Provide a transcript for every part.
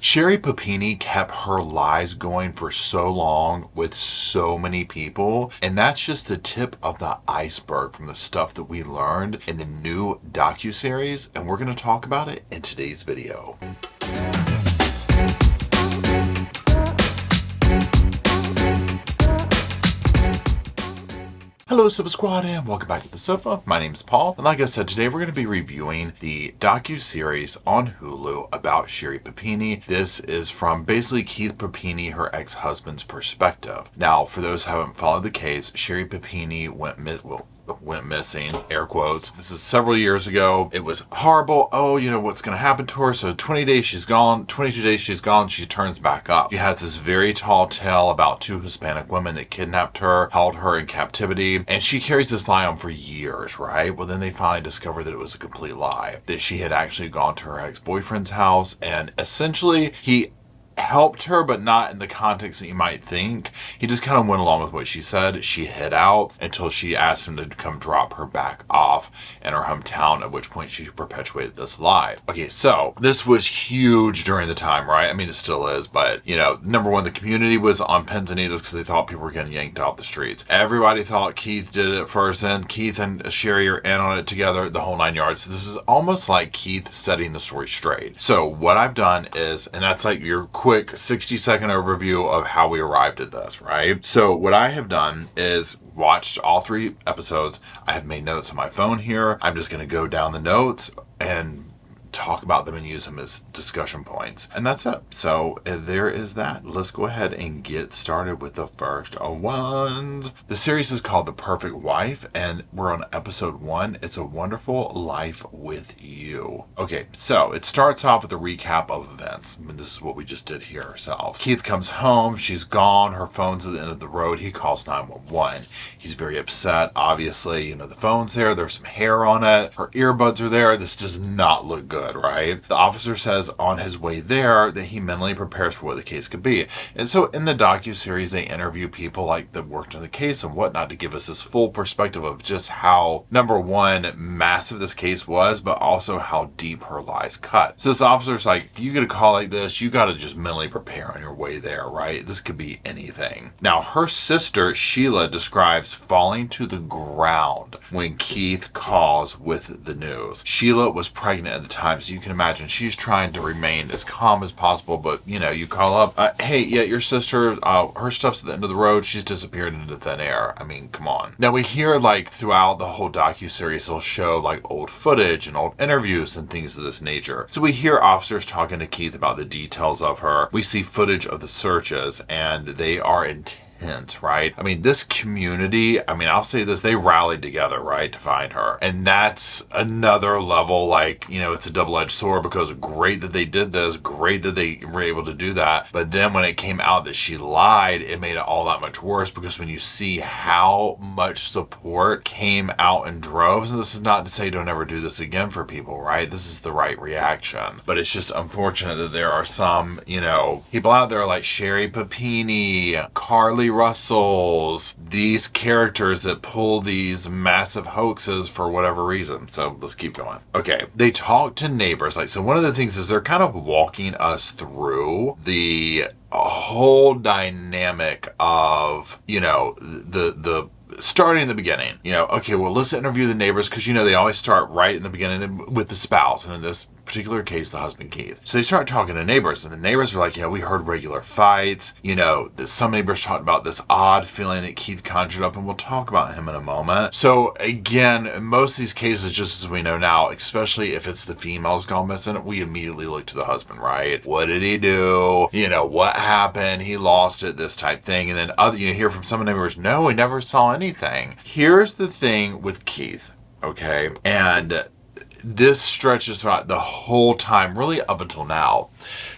Sherri Papini kept her lies going for so long with so many people, and that's just the tip of the iceberg from the stuff that we learned in the new docuseries, and we're going to talk about it in today's video. Hello Sofa Squad and welcome back to the sofa. My name is Paul, and like I said, today we're going to be reviewing the docuseries on Hulu about Sherri Papini. This is from basically Keith Papini, her ex-husband's perspective. Now, for those who haven't followed the case, Sherri Papini went missing, air quotes. This is several years ago. It was horrible. Oh, you know what's going to happen to her? So 20 days she's gone, 22 days she's gone, she turns back up. She has this very tall tale about two Hispanic women that kidnapped her, held her in captivity, and she carries this lie on for years, right? Well, then they finally discovered that it was a complete lie, that she had actually gone to her ex-boyfriend's house, and essentially he helped her, but not in the context that you might think. He just kind of went along with what she said. She hid out until she asked him to come drop her back off in her hometown, at which point she perpetuated this lie. Okay, so this was huge during the time, right? I mean, it still is, but you know, number one, the community was on pins and needles because they thought people were getting yanked off the streets. Everybody thought Keith did it first, then Keith and Sherri are in on it together, the whole 9 yards. So this is almost like Keith setting the story straight. So what I've done is, and that's like your quick 60-second overview of how we arrived at this, right? So what I have done is watched all 3 episodes. I have made notes on my phone here. I'm just going to go down the notes and talk about them and use them as discussion points. And that's it. So there is that. Let's go ahead and get started with the first ones. The series is called The Perfect Wife, and we're on episode 1. It's a Wonderful Life with You. Okay, so it starts off with a recap of events. I mean, this is what we just did here ourselves. Keith comes home. She's gone. Her phone's at the end of the road. He calls 911. He's very upset. Obviously, you know, the phone's there. There's some hair on it. Her earbuds are there. This does not look good. Right? The officer says on his way there that he mentally prepares for what the case could be. And so in the docuseries, they interview people like that worked on the case and whatnot to give us this full perspective of just how, number one, massive this case was, but also how deep her lies cut. So this officer's like, you get a call like this, you got to just mentally prepare on your way there, right? This could be anything. Now, her sister, Sheila, describes falling to the ground when Keith calls with the news. Sheila was pregnant at the time, so you can imagine she's trying to remain as calm as possible, but you know, you call up, hey, yeah, your sister, her stuff's at the end of the road, she's disappeared into thin air. I mean, come on. Now we hear like throughout the whole docuseries, they'll show like old footage and old interviews and things of this nature. So we hear officers talking to Keith about the details of her. We see footage of the searches, and they are intense. Right? I mean, this community, I mean, I'll say this, they rallied together, right, to find her. And that's another level, like, you know, it's a double-edged sword, because great that they did this, great that they were able to do that. But then when it came out that she lied, it made it all that much worse, because when you see how much support came out in droves, and this is not to say don't ever do this again for people, right? This is the right reaction. But it's just unfortunate that there are some, you know, people out there like Sherri Papini, Carly Russells, these characters that pull these massive hoaxes for whatever reason. So let's keep going. Okay, they talk to neighbors. Like, so one of the things is they're kind of walking us through the whole dynamic of, you know, the starting in the beginning. You know, okay, well, let's interview the neighbors, because you know they always start right in the beginning with the spouse, and in this particular case, the husband Keith. So they start talking to neighbors, and the neighbors are like, yeah, we heard regular fights. You know, some neighbors talked about this odd feeling that Keith conjured up, and we'll talk about him in a moment. So again, in most of these cases, just as we know now, especially if it's the female's gone missing, we immediately look to the husband, right? What did he do? You know, what happened? He lost it, this type thing. And then you hear from some neighbors, no, we never saw anything. Here's the thing with Keith, okay? And this stretches throughout the whole time, really up until now.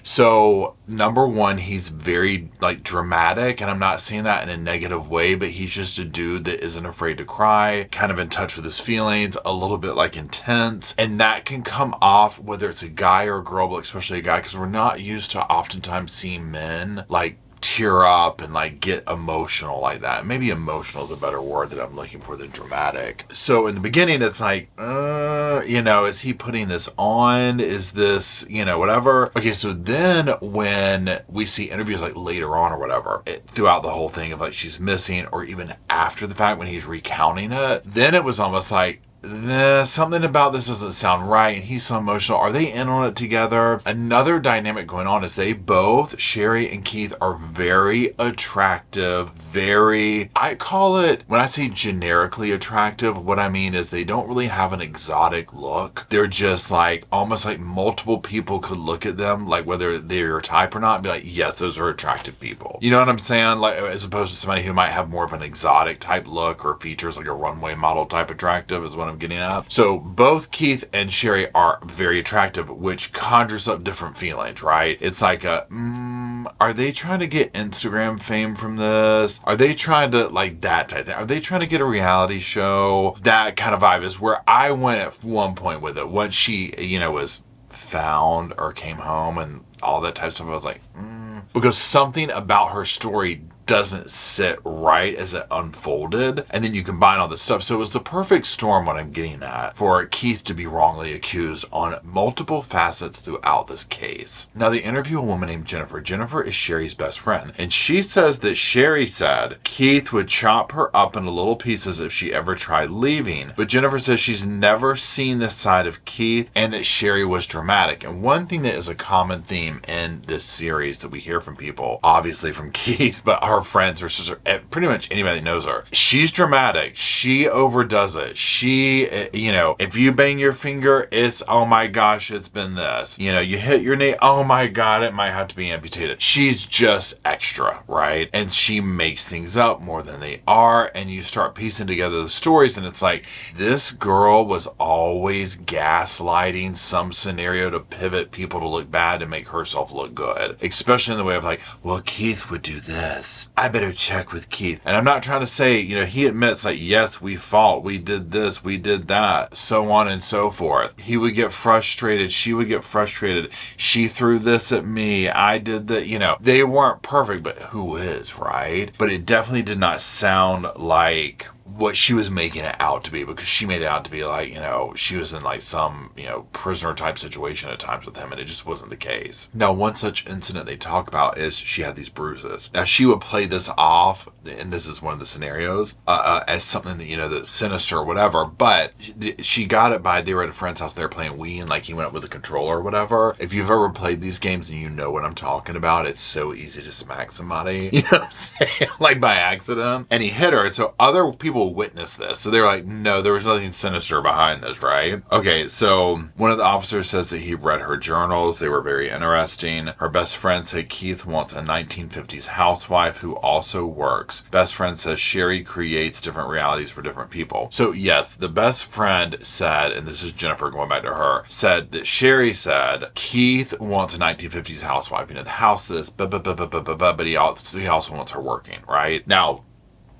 So number one, he's very like dramatic, and I'm not saying that in a negative way, but he's just a dude that isn't afraid to cry, kind of in touch with his feelings, a little bit like intense, and that can come off whether it's a guy or a girl, but especially a guy, because we're not used to oftentimes seeing men like tear up and like get emotional like that. Maybe emotional is a better word that I'm looking for than dramatic. So in the beginning, it's like, is he putting this on? Is this, whatever? Okay, so then when we see interviews like later on or whatever, throughout the whole thing of like she's missing, or even after the fact when he's recounting it, then it was almost like, something about this doesn't sound right, and he's so emotional. Are they in on it together? Another dynamic going on is they both, Sherri and Keith, are very attractive, I call it, when I say generically attractive, what I mean is they don't really have an exotic look. They're just like, almost like multiple people could look at them, like whether they're your type or not, and be like, yes, those are attractive people. You know what I'm saying? Like, as opposed to somebody who might have more of an exotic type look or features like a runway model type attractive is what I'm getting at. So both Keith and Sherri are very attractive, which conjures up different feelings, right? It's like are they trying to get Instagram fame from this? Are they trying to, like, that type thing? Are they trying to get a reality show? That kind of vibe is where I went at one point with it. Once she, was found or came home and all that type of stuff, I was like, because something about her story doesn't sit right as it unfolded, and then you combine all this stuff. So it was the perfect storm, what I'm getting at, for Keith to be wrongly accused on multiple facets throughout this case. Now they interview a woman named Jennifer. Jennifer is Sherri's best friend, and she says that Sherri said Keith would chop her up into little pieces if she ever tried leaving, but Jennifer says she's never seen this side of Keith, and that Sherri was dramatic. And one thing that is a common theme in this series that we hear from people, obviously from Keith, but our friends, her sister, pretty much anybody that knows her, she's dramatic. She overdoes it. She, if you bang your finger, it's, oh my gosh, it's been this. You hit your knee, oh my God, it might have to be amputated. She's just extra, right? And she makes things up more than they are, and you start piecing together the stories, and it's like, this girl was always gaslighting some scenario to pivot people to look bad and make herself look good. Especially in the way of like, well, Keith would do this. I better check with Keith. And I'm not trying to say, he admits like, yes, we fought, we did this, we did that, so on and so forth. He would get frustrated. She would get frustrated. She threw this at me. I did that. They weren't perfect, but who is, right? But it definitely did not sound like what she was making it out to be, because she made it out to be like, she was in like some, prisoner type situation at times with him, and it just wasn't the case. Now, one such incident they talk about is she had these bruises. Now, she would play this off, and this is one of the scenarios, as something that, that's sinister or whatever, but she got it by, they were at a friend's house, they were playing Wii, and like he went up with a controller or whatever. If you've ever played these games and you know what I'm talking about, it's so easy to smack somebody, you know what I'm saying? Like by accident. And he hit her, and so other people witnessed this. So they're like, no, there was nothing sinister behind this, right? Okay, so one of the officers says that he read her journals. They were very interesting. Her best friend said Keith wants a 1950s housewife who also works. Best friend says Sherri creates different realities for different people. So yes, the best friend said, and this is Jennifer going back to her, said that Sherri said Keith wants a 1950s housewife. The house this, but he also wants her working, right? Now,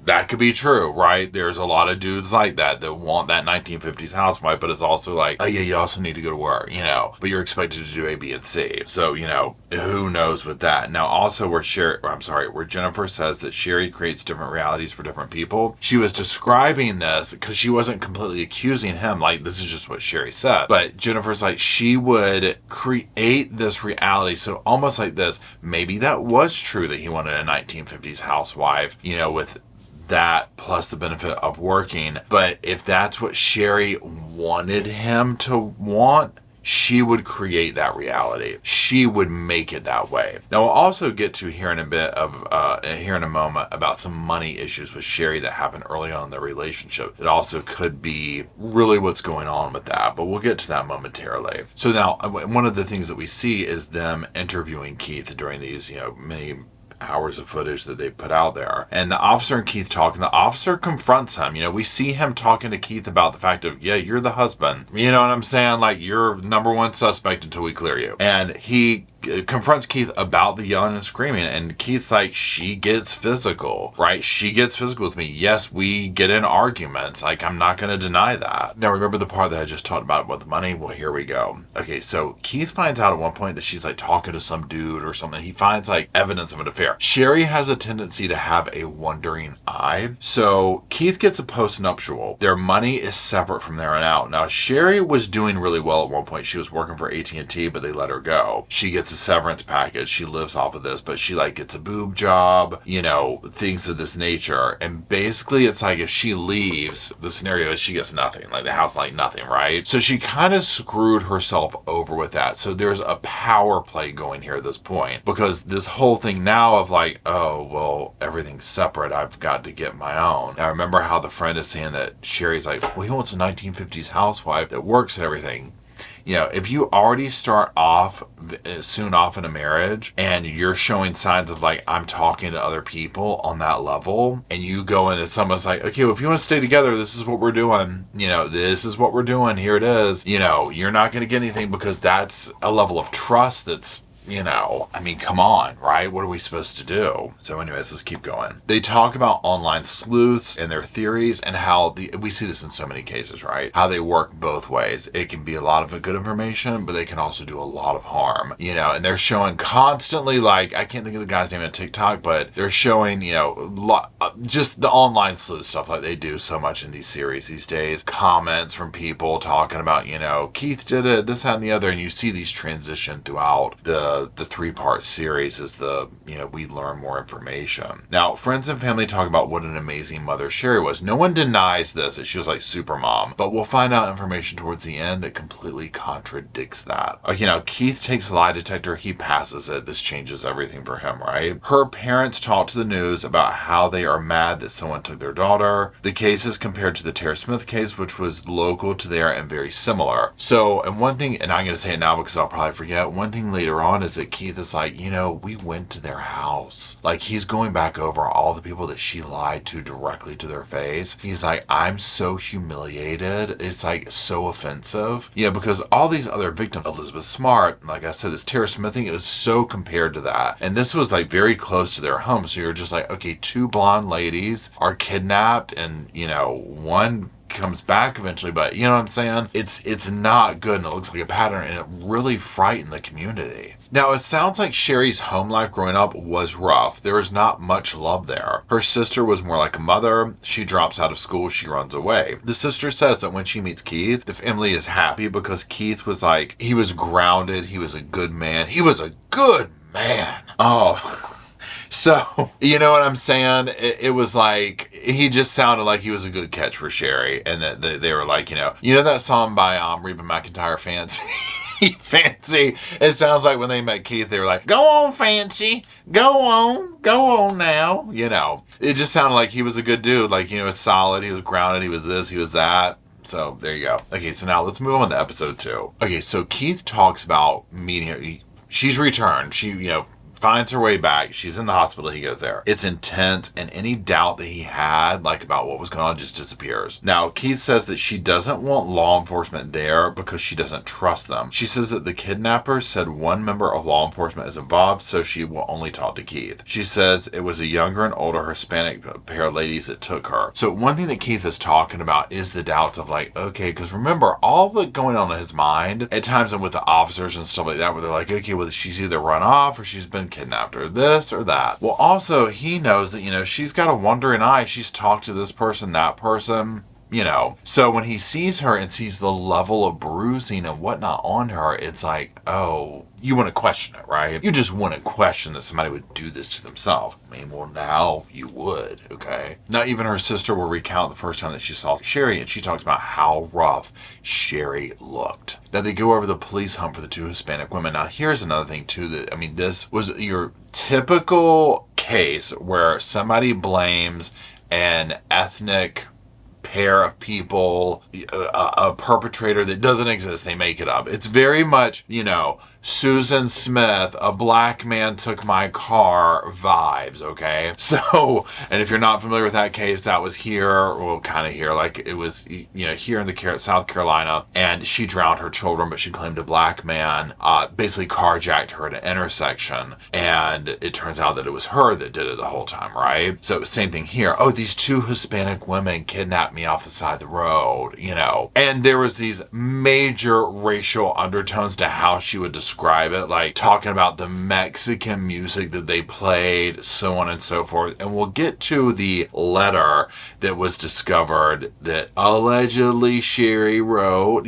that could be true, right? There's a lot of dudes like that want that 1950s housewife, but it's also like, oh yeah, you also need to go to work, but you're expected to do A, B, and C. So, who knows with that. Now, also where Jennifer says that Sherri creates different realities for different people, she was describing this because she wasn't completely accusing him, like, this is just what Sherri said. But Jennifer's like, she would create this reality, so almost like this, maybe that was true that he wanted a 1950s housewife, with that plus the benefit of working. But if that's what Sherri wanted him to want, she would create that reality. She would make it that way. Now, we'll also get to here in a moment about some money issues with Sherri that happened early on in their relationship. It also could be really what's going on with that, but we'll get to that momentarily. So now, one of the things that we see is them interviewing Keith during these, many hours of footage that they put out there. And the officer and Keith talk, and the officer confronts him. We see him talking to Keith about the fact of, yeah, you're the husband. You know what I'm saying? Like, you're number one suspect until we clear you. And he confronts Keith about the yelling and screaming, and Keith's like, she gets physical, right? She gets physical with me. Yes, we get in arguments. Like, I'm not going to deny that. Now, remember the part that I just talked about with the money? Well, here we go. Okay, so Keith finds out at one point that she's like talking to some dude or something. He finds like evidence of an affair. Sherri has a tendency to have a wandering eye. So Keith gets a postnuptial. Their money is separate from there on out. Now, Sherri was doing really well at one point. She was working for AT&T, but they let her go. She gets a severance package. She lives off of this, but she like gets a boob job, you know, things of this nature. And basically it's like if she leaves, the scenario is she gets nothing, like the house, like nothing, right? So she kind of screwed herself over with that. So there's a power play going here at this point, because this whole thing now of like, oh, well, everything's separate. I've got to get my own. Now, remember how the friend is saying that Sherri's like, well, he wants a 1950s housewife that works and everything. You know, if you already start off soon off in a marriage and you're showing signs of like, I'm talking to other people on that level, and you go in and someone's like, okay, well, if you want to stay together, this is what we're doing. You know, this is what we're doing. Here it is. You know, you're not going to get anything, because that's a level of trust that's, you know, I mean, come on, right? What are we supposed to do? So anyways, let's keep going. They talk about online sleuths and their theories, and how we see this in so many cases, right? How they work both ways. It can be a lot of good information, but they can also do a lot of harm, you know, and they're showing constantly, like, I can't think of the guy's name on TikTok, but they're showing, you know, just the online sleuth stuff like they do so much in these series these days. Comments from people talking about, you know, Keith did it, this, that, and the other, and you see these transition throughout the 3-part series as we learn more information. Now, friends and family talk about what an amazing mother Sherri was. No one denies this, that she was like super mom, but we'll find out information towards the end that completely contradicts that. You know, Keith takes a lie detector, he passes it. This changes everything for him, right? Her parents talk to the news about how they are mad that someone took their daughter. The case is compared to the Tara Smith case, which was local to there and very similar. So, and one thing, and I'm going to say it now because I'll probably forget, one thing later on is that Keith is like, you know, we went to their house. Like, he's going back over all the people that she lied to directly to their face. He's like, I'm so humiliated. It's like so offensive. Yeah, because all these other victims, Elizabeth Smart, like I said, this Tara Smith thing, it was so compared to that. And this was like very close to their home. So you're just like, okay, 2 blonde ladies are kidnapped, and, you know, one comes back eventually, but you know what I'm saying? It's not good, and it looks like a pattern, and it really frightened the community. Now, it sounds like Sherri's home life growing up was rough. There was not much love there. Her sister was more like a mother. She drops out of school. She runs away. The sister says that when she meets Keith, the family is happy because Keith was like, he was grounded. He was a good man. He was a good man. Oh, so, you know what I'm saying? It was like, he just sounded like he was a good catch for Sherri. And that they were like, you know that song by Reba McEntire, Fancy? Fancy. It sounds like when they met Keith, they were like, go on, Fancy. Go on now. You know, it just sounded like he was a good dude. Like, you know, he was solid. He was grounded. He was this, he was that. So there you go. Okay, so now let's move on to episode 2. Okay, so Keith talks about meeting her. She's returned. She, you know, finds her way back. She's in the hospital. He goes there. It's intense, and any doubt that he had, like, about what was going on, just disappears. Now, Keith says that she doesn't want law enforcement there because she doesn't trust them. She says that the kidnappers said one member of law enforcement is involved, so she will only talk to Keith. She says it was a younger and older Hispanic pair of ladies that took her. So one thing that Keith is talking about is the doubts of like, okay, because remember, all the going on in his mind at times, and with the officers and stuff like that, where they're like, okay, well, she's either run off or she's been kidnapped or this or that. Well, also, he knows that, you know, she's got a wandering eye. She's talked to this person, that person, you know. So when he sees her and sees the level of bruising and whatnot on her, it's like, oh, you want to question it, right? You just want to question that somebody would do this to themselves. I mean, well, now you would, okay? Now, even her sister will recount the first time that she saw Sherri, and she talks about how rough Sherri looked. Now, they go over the police hunt for the 2 Hispanic women. Now, here's another thing, too, that, I mean, this was your typical case where somebody blames an ethnic pair of people, a perpetrator that doesn't exist. They make it up. It's very much, you know, Susan Smith, a black man took my car vibes, okay? So, and if you're not familiar with that case, that was here, well, kind of here, like it was, here in the South Carolina, and she drowned her children, but she claimed a black man basically carjacked her at an intersection, and it turns out that it was her that did it the whole time, right? So same thing here. Oh, these two Hispanic women kidnapped me off the side of the road, and there was these major racial undertones to how she would describe it, like talking about the Mexican music that they played, so on and so forth. And we'll get to the letter that was discovered that allegedly Sherri wrote,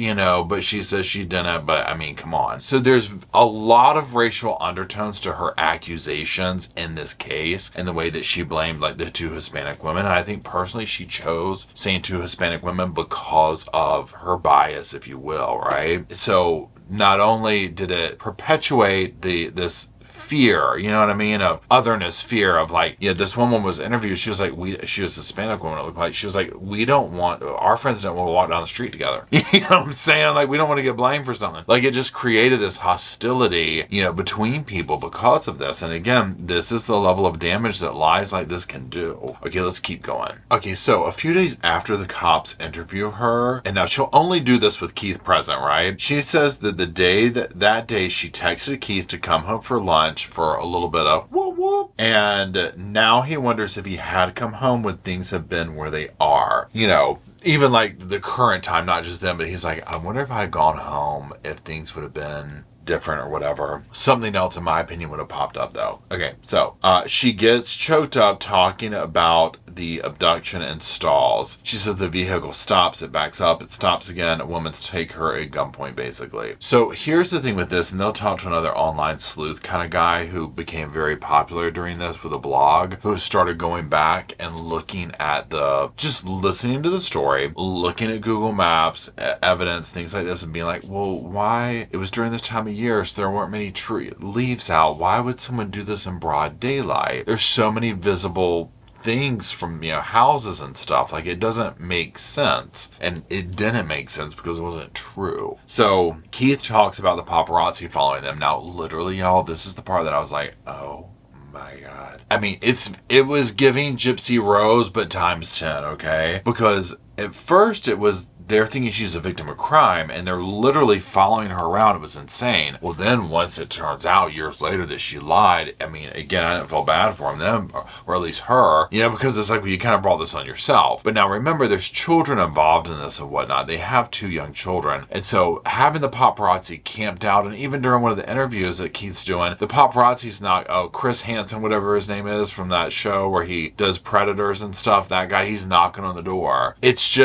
but she says she didn't. But I mean, come on. So there's a lot of racial undertones to her accusations in this case and the way that she blamed like the two Hispanic women. And I think personally she chose saying two Hispanic women because of her bias, if you will, right? So not only did it perpetuate this fear, you know what I mean, of otherness, fear of like, this woman was interviewed, she was like, she was a Hispanic woman, it looked like, she was like, our friends don't want to walk down the street together. You know what I'm saying? Like, we don't want to get blamed for something. Like, it just created this hostility, between people because of this. And again, this is the level of damage that lies like this can do. Okay, let's keep going. Okay, so a few days after the cops interview her, and now she'll only do this with Keith present, right? She says that that day she texted Keith to come home for lunch for a little bit of whoop whoop, and now he wonders if he had come home when things have been where they are, even like the current time, not just them, but he's like, I wonder if I had gone home if things would have been different or whatever. Something else in my opinion would have popped up though. Okay, so she gets choked up talking about the abduction and stalls. She says the vehicle stops, it backs up, it stops again, a woman's take her at gunpoint basically. So here's the thing with this, and they'll talk to another online sleuth kind of guy who became very popular during this with a blog, who started going back and looking at just listening to the story, looking at Google Maps, evidence, things like this, and being like, well, why? It was during this time of year, so there weren't many leaves out. Why would someone do this in broad daylight? There's so many visible things from houses and stuff. Like, it doesn't make sense, and it didn't make sense because it wasn't true. So Keith talks about the paparazzi following them. Now literally, y'all, this is the part that I was like, oh my god. I mean, it was giving Gypsy Rose but times 10, okay? Because at first it was they're thinking she's a victim of crime, and they're literally following her around. It was insane. Well, then once it turns out years later that she lied, I mean, again, I didn't feel bad for them, or at least her, because it's like, well, you kind of brought this on yourself. But now remember, there's children involved in this and whatnot. They have 2 young children. And so having the paparazzi camped out, and even during one of the interviews that Keith's doing, the paparazzi's not, Chris Hansen, whatever his name is, from that show where he does Predators and stuff, that guy, he's knocking on the door. It's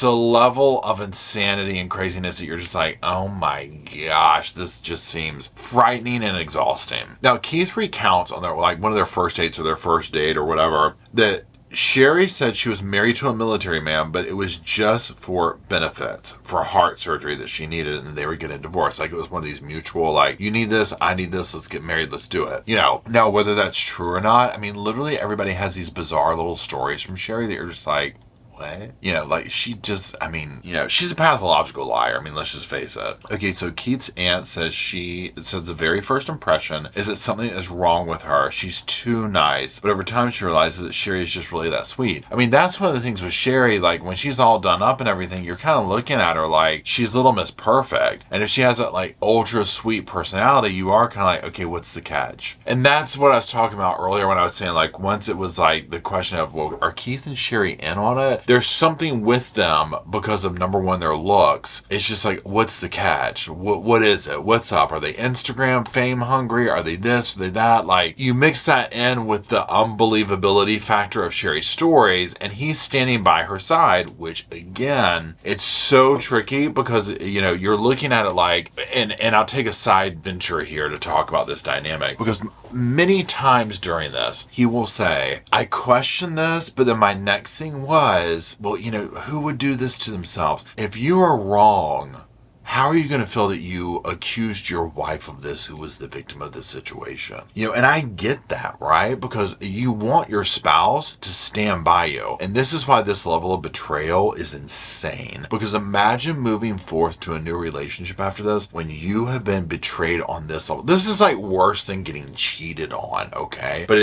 a level of insanity and craziness that you're just like, oh my gosh, this just seems frightening and exhausting. Now, Keith recounts on one of their first dates or their first date or whatever, that Sherri said she was married to a military man, but it was just for benefits, for heart surgery that she needed, and they were getting divorced. Like, it was one of these mutual, like, you need this, I need this, let's get married, let's do it. Now whether that's true or not, I mean, literally everybody has these bizarre little stories from Sherri that you're just like, what? Like, she just, I mean, she's a pathological liar. I mean, let's just face it. Okay, so Keith's aunt says the very first impression is that something is wrong with her. She's too nice. But over time, she realizes that Sherri is just really that sweet. I mean, that's one of the things with Sherri, like, when she's all done up and everything, you're kind of looking at her like she's Little Miss Perfect. And if she has that, like, ultra sweet personality, you are kind of like, okay, what's the catch? And that's what I was talking about earlier when I was saying, like, once it was like the question of, well, are Keith and Sherri in on it? There's something with them because of, number one, their looks. It's just like, what's the catch? What is it? What's up? Are they Instagram fame hungry? Are they this? Are they that? Like, you mix that in with the unbelievability factor of Sherri's stories, and he's standing by her side, which, again, it's so tricky because, you're looking at it like, and I'll take a side venture here to talk about this dynamic, because many times during this, he will say, I question this, but then my next thing was, well, who would do this to themselves? If you are wrong, how are you going to feel that you accused your wife of this, who was the victim of this situation? And I get that, right? Because you want your spouse to stand by you. And this is why this level of betrayal is insane. Because imagine moving forth to a new relationship after this when you have been betrayed on this level. This is like worse than getting cheated on, okay? But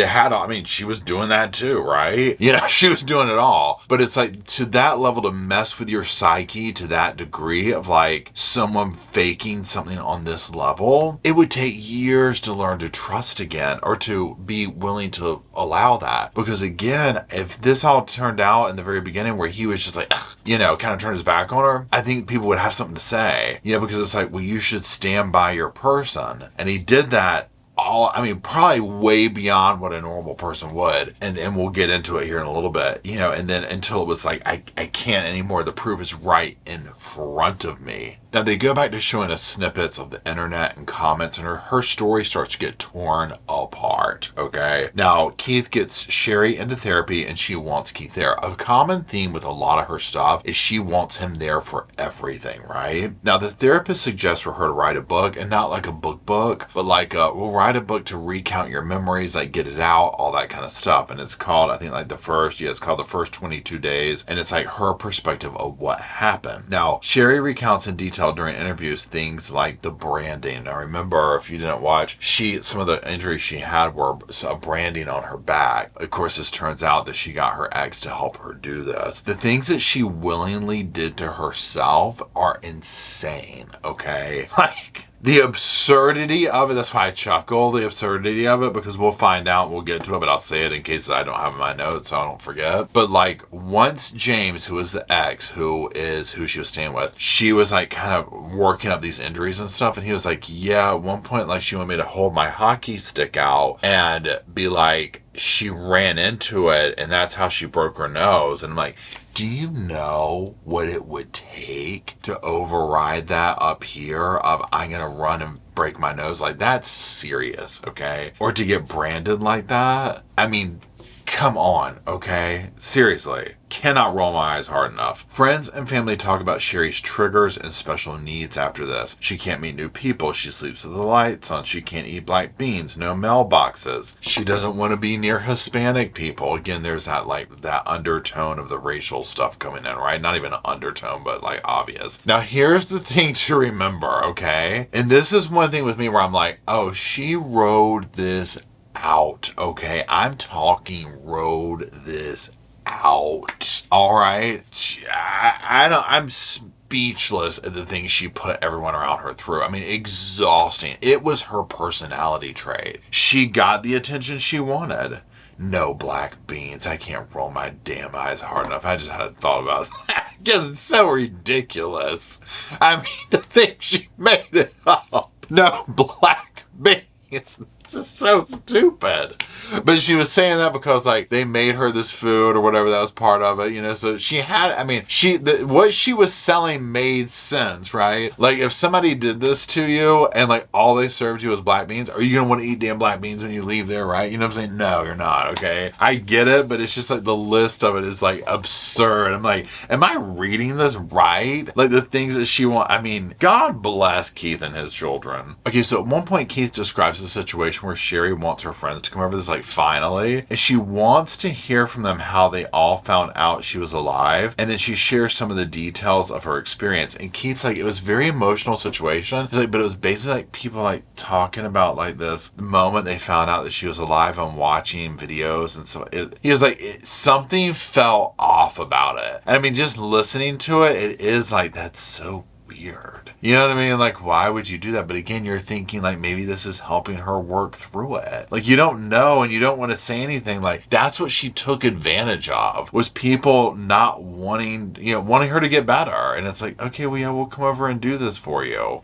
she was doing that too, right? She was doing it all. But it's like to that level, to mess with your psyche to that degree of like someone faking something on this level, it would take years to learn to trust again, or to be willing to allow that. Because again, if this all turned out in the very beginning where he was just like, kind of turned his back on her, I think people would have something to say. Because it's like, well, you should stand by your person. And he did that probably way beyond what a normal person would. And we'll get into it here in a little bit, and then until it was like, I can't anymore. The proof is right in front of me. Now they go back to showing us snippets of the internet and comments, and her story starts to get torn apart, okay? Now, Keith gets Sherri into therapy, and she wants Keith there. A common theme with a lot of her stuff is she wants him there for everything, right? Now, the therapist suggests for her to write a book, and not like a book, but like, we'll write a book to recount your memories, like get it out, all that kind of stuff. And it's called, I think, like it's called The First 22 Days, and it's like her perspective of what happened. Now, Sherri recounts in detail during interviews things like the branding. Now remember, if you didn't watch, some of the injuries she had were branding on her back. Of course, this turns out that she got her ex to help her do this. The things that she willingly did to herself are insane, okay? Like, the absurdity of it, that's why I chuckle, the absurdity of it, because we'll find out, we'll get to it, but I'll say it in case I don't have in my notes so I don't forget. But like, once James, who is the ex, who she was staying with, she was like kind of working up these injuries and stuff, and he was like, yeah, at one point, like, she wanted me to hold my hockey stick out and be like, she ran into it, and that's how she broke her nose. And I'm like, do you know what it would take to override that up here of I'm going to run and break my nose? Like, that's serious, okay? Or to get branded like that? I mean, come on, okay? Seriously. Cannot roll my eyes hard enough. Friends and family talk about Sherri's triggers and special needs after this. She can't meet new people. She sleeps with the lights on. She can't eat black beans. No mailboxes. She doesn't want to be near Hispanic people. Again, there's that undertone of the racial stuff coming in, right? Not even an undertone, but like obvious. Now, here's the thing to remember, okay? And this is one thing with me where I'm like, oh, she rode this out, okay? I'm talking rode this out. All right. I'm speechless at the things she put everyone around her through. I mean, exhausting. It was her personality trait. She got the attention she wanted. No black beans. I can't roll my damn eyes hard enough. I just had a thought about that. It's so ridiculous. I mean, to think she made it up. No black beans. It's just so stupid. But she was saying that because like they made her this food or whatever, that was part of it, so she had, what she was selling made sense, right? Like if somebody did this to you and like all they served you was black beans, are you gonna want to eat damn black beans when you leave there, right? You know what I'm saying? No, you're not, okay? I get it, but it's just like the list of it is like absurd. I'm like, am I reading this right? Like the things that she God bless Keith and his children. Okay, so at one point Keith describes a situation where Sherri wants her friends to come over. This like finally, and she wants to hear from them how they all found out she was alive, and then she shares some of the details of her experience. And Keith's like, it was a very emotional situation. He's like, but it was basically like people like talking about like this the moment they found out that she was alive and watching videos and stuff. He was like, something fell off about it. And I mean, just listening to it, it is like, that's so weird. You know what I mean? Like, why would you do that? But again, you're thinking like maybe this is helping her work through it. Like, you don't know and you don't want to say anything. Like, that's what she took advantage of, was people not wanting her to get better. And it's like, okay, well, yeah, we'll come over and do this for you.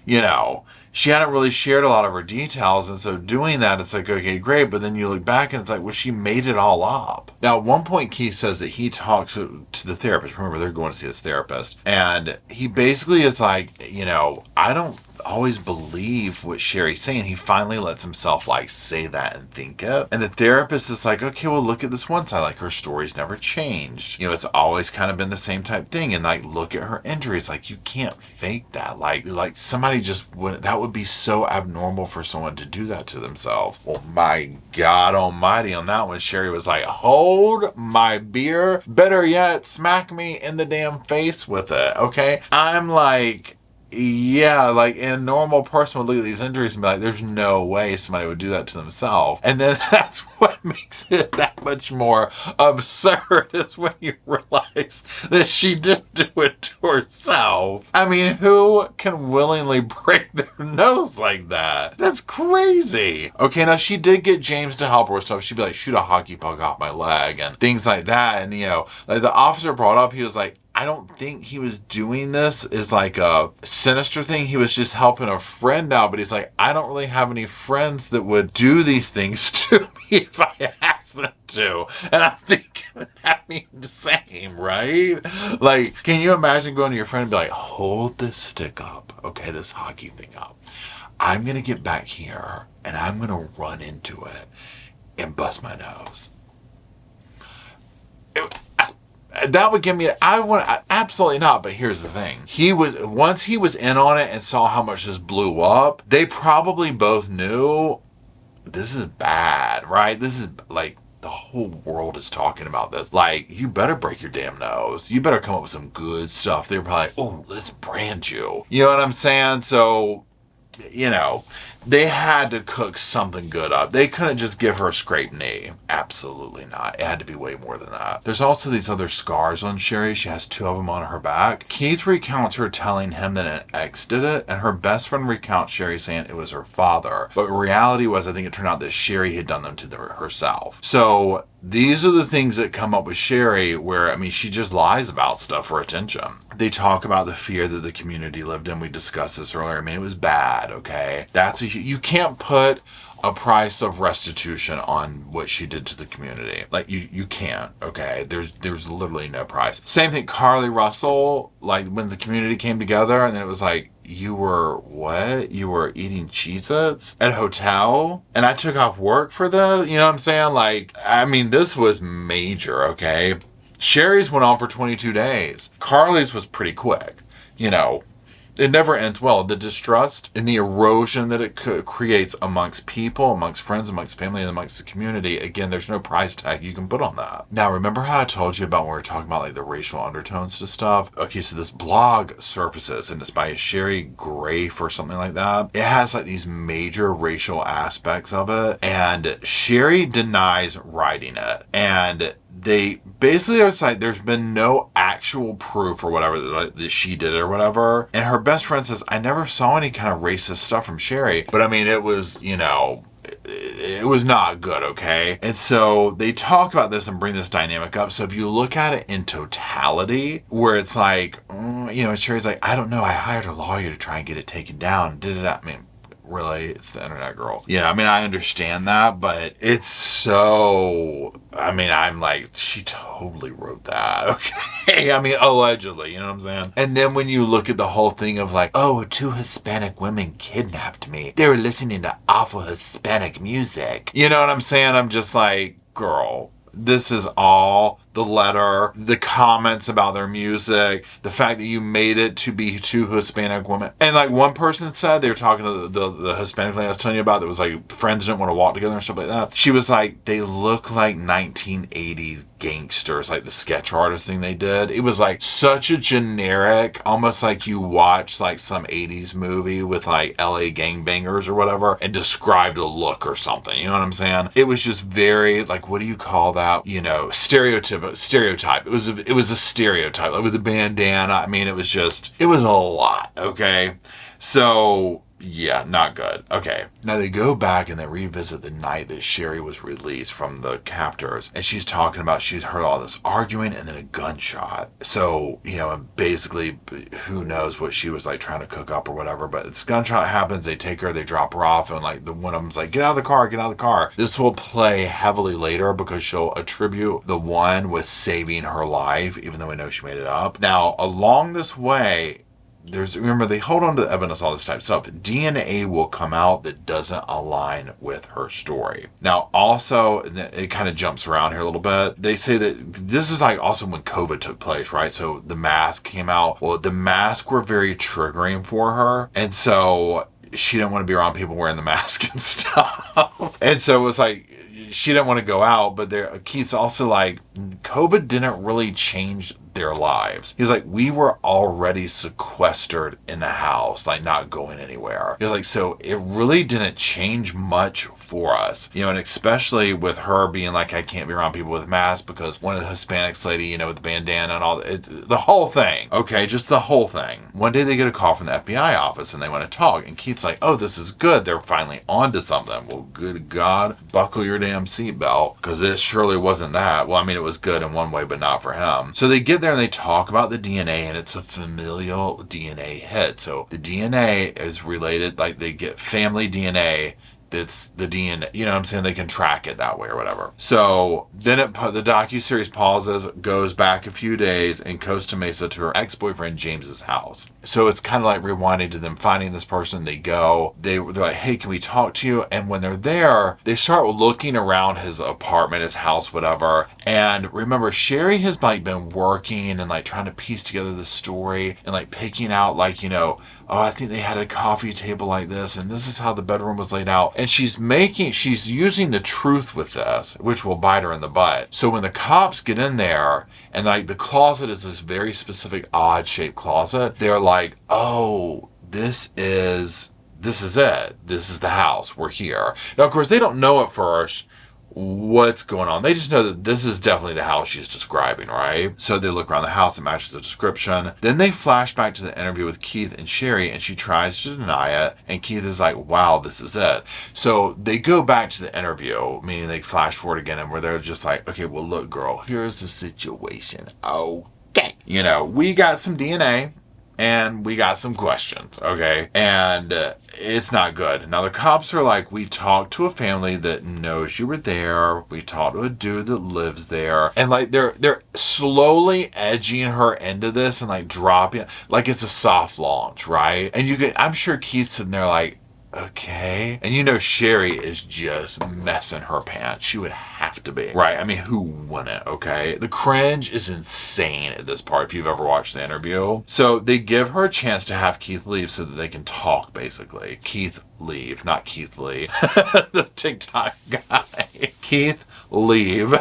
She hadn't really shared a lot of her details, and so doing that, it's like, okay, great, but then you look back and it's like, well, she made it all up. Now, at one point, Keith says that he talks to the therapist. Remember, they're going to see this therapist, and he basically is like, I don't always believe what Sherri's saying. He finally lets himself like say that and think it. And the therapist is like, okay, well, look at this one side. Like, her story's never changed. You know, it's always kind of been the same type thing. And like, look at her injuries. Like, you can't fake that. Like somebody just would, that would be so abnormal for someone to do that to themselves. Well, my God almighty, on that one, Sherri was like, hold my beer. Better yet, smack me in the damn face with it. Okay. I'm like, yeah, like a normal person would look at these injuries and be like, there's no way somebody would do that to themselves. And then that's what makes it that much more absurd, is when you realize that she did do it to herself. I mean, who can willingly break their nose like that? That's crazy. Okay, now she did get James to help her with stuff. She'd be like, shoot a hockey puck off my leg and things like that. And, you know, like the officer brought up, he was like, I don't think he was doing this as like a sinister thing. He was just helping a friend out. But he's like, I don't really have any friends that would do these things to me if I asked them to. And I'm thinking that means the same, right? Like, can you imagine going to your friend and be like, hold this stick up, okay, this hockey thing up. I'm going to get back here and I'm going to run into it and bust my nose. That would give me, absolutely not. But here's the thing. Once he was in on it and saw how much this blew up, they probably both knew this is bad, right? This is like, the whole world is talking about this. Like, you better break your damn nose. You better come up with some good stuff. They were probably like, oh, let's brand you. You know what I'm saying? So, you know, they had to cook something good up. They couldn't just give her a scraped knee. Absolutely not. It had to be way more than that. There's also these other scars on Sherri. She has 2 of them on her back. Keith recounts her telling him that an ex did it, and her best friend recounts Sherri saying it was her father. But reality was, I think it turned out that Sherri had done them to herself. So these are the things that come up with Sherri where, I mean, she just lies about stuff for attention. They talk about the fear that the community lived in. We discussed this earlier. I mean, it was bad, okay? You can't put a price of restitution on what she did to the community. Like, you can't, okay? There's literally no price. Same thing, Carly Russell, like, when the community came together, and then it was like, you were what? You were eating Cheez-Its at a hotel? And I took off work for this? You know what I'm saying? Like, I mean, this was major, okay? Sherri's went on for 22 days. Carly's was pretty quick. You know, it never ends well. The distrust and the erosion that it creates amongst people, amongst friends, amongst family, and amongst the community. Again, there's no price tag you can put on that. Now, remember how I told you about when we were talking about like the racial undertones to stuff? Okay, so this blog surfaces, and it's by Sherri Grafe or something like that. It has like these major racial aspects of it, and Sherri denies writing it. And they basically are like, there's been no actual proof or whatever that she did it or whatever. And her best friend says, I never saw any kind of racist stuff from Sherri. But I mean, it was, you know, it was not good, okay? And so they talk about this and bring this dynamic up. So if you look at it in totality, where it's like, you know, Sherri's like, I don't know, I hired a lawyer to try and get it taken down. I mean, really, it's the internet girl. Yeah, I mean, I understand that, but it's so, I mean, I'm like, she totally wrote that, okay? I mean, allegedly, you know what I'm saying? And then when you look at the whole thing of like, oh, 2 Hispanic women kidnapped me. They were listening to awful Hispanic music. You know what I'm saying? I'm just like, girl, this is all the letter, the comments about their music, the fact that you made it to be 2 Hispanic women. And like one person said, they were talking to the Hispanic lady I was telling you about that was like, friends didn't want to walk together and stuff like that. She was like, they look like 1980s gangsters, like the sketch artist thing they did. It was like such a generic, almost like you watched like some 80s movie with like LA gangbangers or whatever and described a look or something. You know what I'm saying? It was just very, like, what do you call that? You know, stereotype. It was a stereotype, like with a bandana. I mean, it was a lot, okay? So yeah, not good. Okay. Now they go back and they revisit the night that Sherri was released from the captors. And she's talking about she's heard all this arguing and then a gunshot. So, you know, and basically who knows what she was like trying to cook up or whatever. But this gunshot happens. They take her, they drop her off. And like one of them's like, get out of the car, get out of the car. This will play heavily later because she'll attribute the one with saving her life, even though we know she made it up. Now, along this way, remember, they hold on to the evidence, all this type of stuff. DNA will come out that doesn't align with her story. Now, also, it kind of jumps around here a little bit. They say that this is like also when COVID took place, right? So the mask came out. Well, the masks were very triggering for her. And so she didn't want to be around people wearing the mask and stuff. And so it was like, she didn't want to go out, but Keith's also like, COVID didn't really change their lives. He's like, we were already sequestered in the house, like not going anywhere. He's like, so it really didn't change much for us, and especially with her being like, I can't be around people with masks because one of the Hispanics lady, with the bandana and all the whole thing. Okay, just the whole thing. One day they get a call from the FBI office and they want to talk, and Keith's like, oh, this is good. They're finally on to something. Well, good God, buckle your damn seatbelt, because it surely wasn't that. Well, I mean, it was good in one way, but not for him. So they get there and they talk about the DNA, and it's a familial DNA hit. So the DNA is related, like they get family DNA. That's the DNA, you know what I'm saying? They can track it that way or whatever. So then the docuseries pauses, goes back a few days in Costa Mesa to her ex-boyfriend James's house. So it's kind of like rewinding to them finding this person. They go, they're like, hey, can we talk to you? And when they're there, they start looking around his apartment, his house, whatever. And remember, Sherri has like been working and like trying to piece together the story and like picking out like, oh, I think they had a coffee table like this, and this is how the bedroom was laid out. And she's using the truth with this, which will bite her in the butt. So when the cops get in there, and like the closet is this very specific odd shaped closet, they're like, oh, this is it. This is the house. We're here. Now, of course, they don't know at first what's going on. They just know that this is definitely the house she's describing, right? So they look around the house, it matches the description. Then they flash back to the interview with Keith and Sherri, and she tries to deny it, and Keith is like, wow, this is it. So they go back to the interview, meaning they flash forward again, and where they're just like, okay, well, look, girl, here's the situation. Okay. We got some DNA, and we got some questions, okay? And it's not good. Now, the cops are like, we talked to a family that knows you were there. We talked to a dude that lives there. And, like, they're slowly edging her into this and, like, dropping, like it's a soft launch, right? And I'm sure Keith's sitting there like, okay. And Sherri is just messing her pants. She would have to be, right? I mean, who wouldn't, okay? The cringe is insane at this part if you've ever watched the interview. So they give her a chance to have Keith leave so that they can talk, basically. Keith leave, not Keith Lee. The TikTok guy. Keith leave.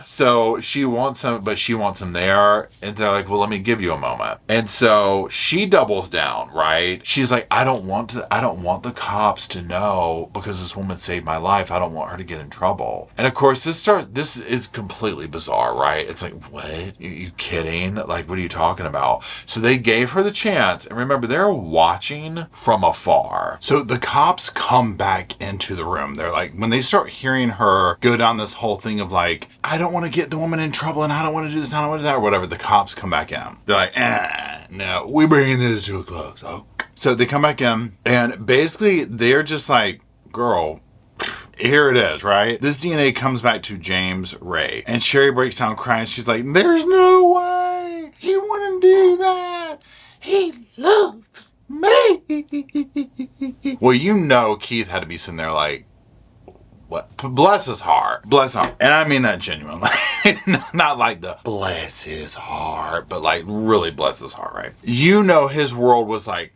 So she wants him, but she wants him there. And they're like, well, let me give you a moment. And so she doubles down, right? She's like, I don't want the cops to know because this woman saved my life. I don't want her to get in trouble. And of course, this is completely bizarre, right? It's like, what? You kidding? Like, what are you talking about? So they gave her the chance. And remember, they're watching from afar. So the cops come back into the room. They're like, when they start hearing her go down this whole thing of like, I don't want to get the woman in trouble and I don't want to do this, I don't want to do that, or whatever, the cops come back in. They're like, no, we're bringing this to a close. Okay. So they come back in, and basically they're just like, girl, here it is, right? This DNA comes back to James Ray. And Sherri breaks down crying. She's like, there's no way he wouldn't do that. He loves me. Well, Keith had to be sitting there like, what? Bless his heart. Bless him. And I mean that genuinely. Not like the bless his heart, but like really bless his heart, right? His world was like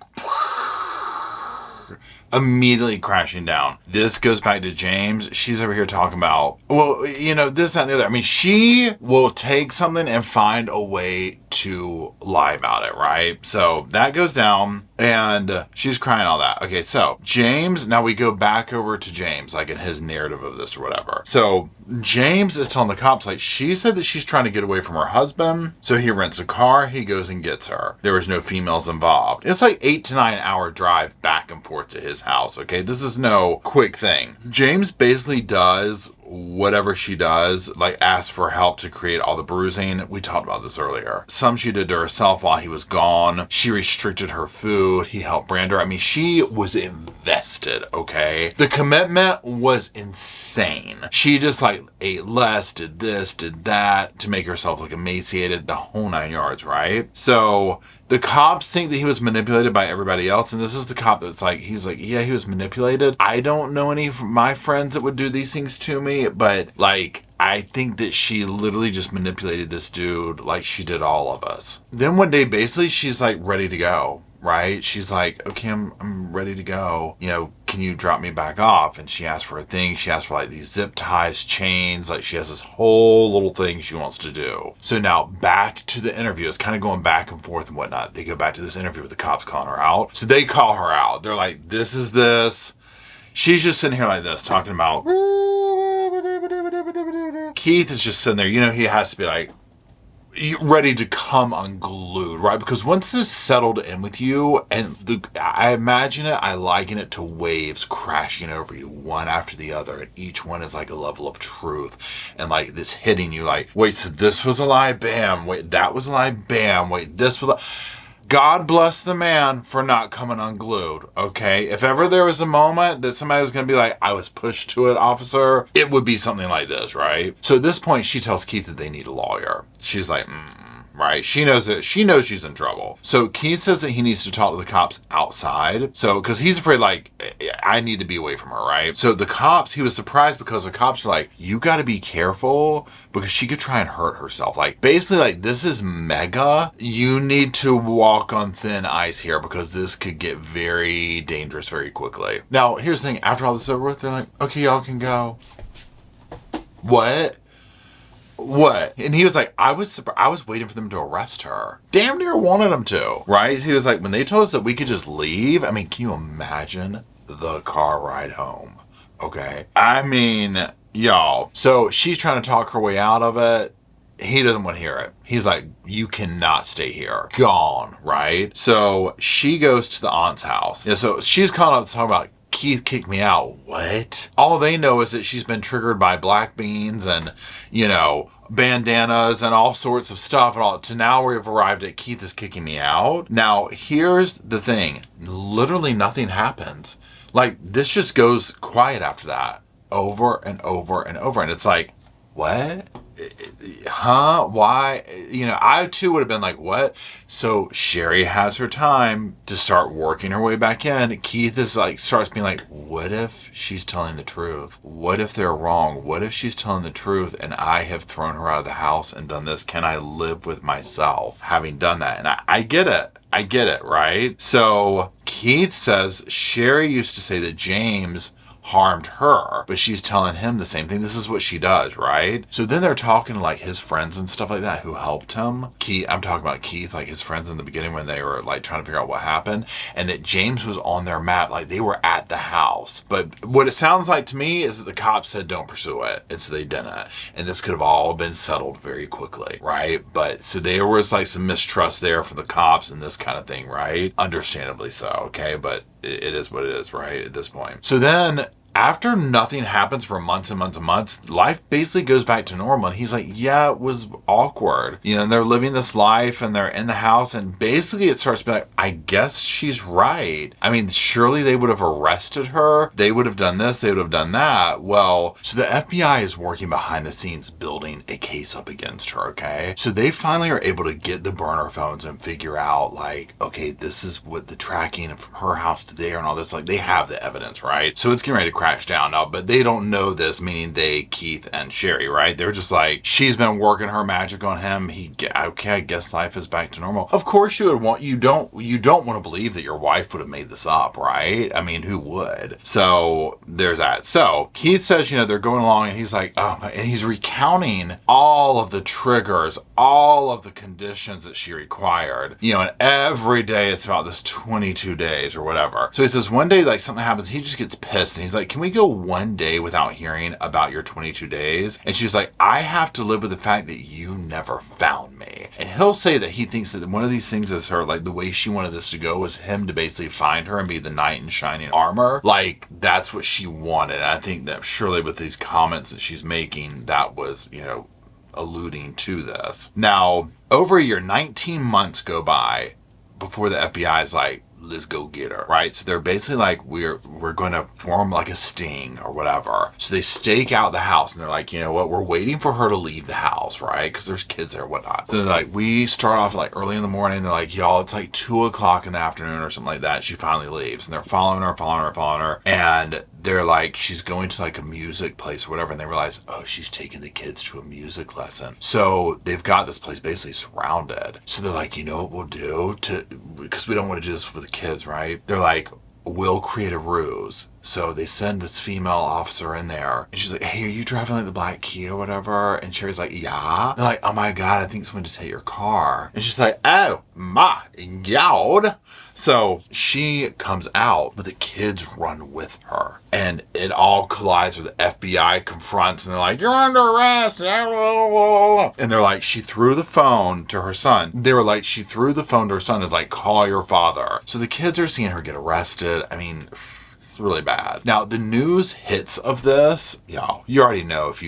immediately crashing down. This goes back to James. She's over here talking about, well, this, that, and the other. I mean, she will take something and find a way to lie about it, right? So that goes down, and she's crying all that. Okay, so James, now we go back over to James, like in his narrative of this or whatever. So James is telling the cops, like, she said that she's trying to get away from her husband, so he rents a car, he goes and gets her. There was no females involved. It's like 8 to 9 hour drive back and forth to his house, okay? This is no quick thing. James basically does whatever she does, like ask for help to create all the bruising. We talked about this earlier. Some she did to herself while he was gone. She restricted her food. He helped brand her. I mean, she was invested, okay? The commitment was insane. She just like ate less, did this, did that to make herself look emaciated, the whole 9 yards, right? So The cops think that he was manipulated by everybody else, and this is the cop that's like, he's like, yeah, he was manipulated. I don't know any of my friends that would do these things to me, but like, I think that she literally just manipulated this dude like she did all of us. Then one day, basically, she's like ready to go. Right? She's like, okay, I'm ready to go. You know, can you drop me back off? And she asked for a thing. She asked for like these zip ties, chains. Like she has this whole little thing she wants to do. So now back to the interview. It's kind of going back and forth and whatnot. They go back to this interview with the cops calling her out. So they call her out. They're like, this is this. She's just sitting here like this, talking about. Keith is just sitting there. You know, he has to be like, ready to come unglued, right? Because once this settled in with you, and I imagine it, I liken it to waves crashing over you one after the other, and each one is like a level of truth, and like this hitting you like, wait, so this was a lie, bam, wait, that was a lie, bam, wait, this was a... God bless the man for not coming unglued, okay? If ever there was a moment that somebody was going to be like, I was pushed to it, officer, it would be something like this, right? So at this point, she tells Keith that they need a lawyer. She's like, right? She knows it. She knows she's in trouble. So Keith says that he needs to talk to the cops outside. So, because he's afraid, like, I need to be away from her, right? So the cops, he was surprised because the cops are like, you got to be careful because she could try and hurt herself. Like, basically, like, this is mega. You need to walk on thin ice here because this could get very dangerous very quickly. Now, here's the thing. After all this is over with, they're like, okay, y'all can go. What? And he was like, I was waiting for them to arrest her. Damn near wanted them to, right? He was like, when they told us that we could just leave, I mean, can you imagine the car ride home? Okay. I mean, y'all. So she's trying to talk her way out of it. He doesn't want to hear it. He's like, you cannot stay here. Gone, right? So she goes to the aunt's house. Yeah, so she's calling up to talk about Keith kicked me out. What? All they know is that she's been triggered by black beans and, you know, bandanas and all sorts of stuff. And all to now we've arrived at Keith is kicking me out. Now, here's the thing. Literally nothing happens. Like, this just goes quiet after that. Over and over and over. And it's like, what? Huh? Why? You know, I too would have been like, what? So Sherri has her time to start working her way back in. Keith is like, starts being like, what if she's telling the truth? What if they're wrong? What if she's telling the truth and I have thrown her out of the house and done this? Can I live with myself having done that? And I get it. I get it, right? So Keith says Sherri used to say that James harmed her, but she's telling him the same thing. This is what she does, right? So then they're talking to like his friends and stuff like that who helped him. Keith, I'm talking about Keith, like his friends in the beginning when they were like trying to figure out what happened, and that James was on their map, like they were at the house. But what it sounds like to me is that the cops said don't pursue it, and so they didn't. And this could have all been settled very quickly, right? But so there was like some mistrust there from the cops and this kind of thing, right? Understandably so, okay? But it is what it is, right, at this point. So then after nothing happens for months and months and months, life basically goes back to normal. And he's like, yeah, it was awkward. You know, and they're living this life and they're in the house. And basically it starts to be like, I guess she's right. I mean, surely they would have arrested her. They would have done this. They would have done that. Well, so the FBI is working behind the scenes building a case up against her, okay? So they finally are able to get the burner phones and figure out like, okay, this is what the tracking from her house to there and all this, like they have the evidence, right? So it's getting ready to crash down now, but they don't know this, meaning they, Keith and Sherri, right? They're just like, she's been working her magic on him. Okay, I guess life is back to normal. Of course you would want, you don't want to believe that your wife would have made this up, right? I mean, who would? So there's that. So Keith says, you know, they're going along and he's like, oh, and he's recounting all of the triggers, all of the conditions that she required, you know, and every day it's about this 22 days or whatever. So he says one day, like something happens, he just gets pissed and he's like, can we go one day without hearing about your 22 days? And she's like, I have to live with the fact that you never found me. And he'll say that he thinks that one of these things is her, like the way she wanted this to go was him to basically find her and be the knight in shining armor. Like that's what she wanted. And I think that surely with these comments that she's making, that was, you know, alluding to this. Now, over a year, 19 months go by before the FBI is like, let's go get her, right? So they're basically like, we're going to form like a sting or whatever. So they stake out the house, and they're like, you know what, we're waiting for her to leave the house, right? Because there's kids there and whatnot. So they're like, we start off like early in the morning. They're like, y'all, it's like 2 o'clock in the afternoon or something like that. She finally leaves, and they're following her, and they're like, she's going to like a music place or whatever, and they realize, oh, she's taking the kids to a music lesson. So they've got this place basically surrounded. So they're like, you know what we'll do, because we don't want to do this with the kids, right? They're like, we'll create a ruse. So they send this female officer in there, and she's like, hey, are you driving like the black Kia or whatever? And Sherri's like, yeah. They're like, oh my God, I think someone just hit your car. And she's like, oh my God. So she comes out, but the kids run with her. And it all collides with the FBI confronts, and they're like, you're under arrest. And they're like, she threw the phone to her son. They were like, she threw the phone to her son, is like, call your father. So the kids are seeing her get arrested. I mean, it's really bad. Now, the news hits of this, y'all, you already know if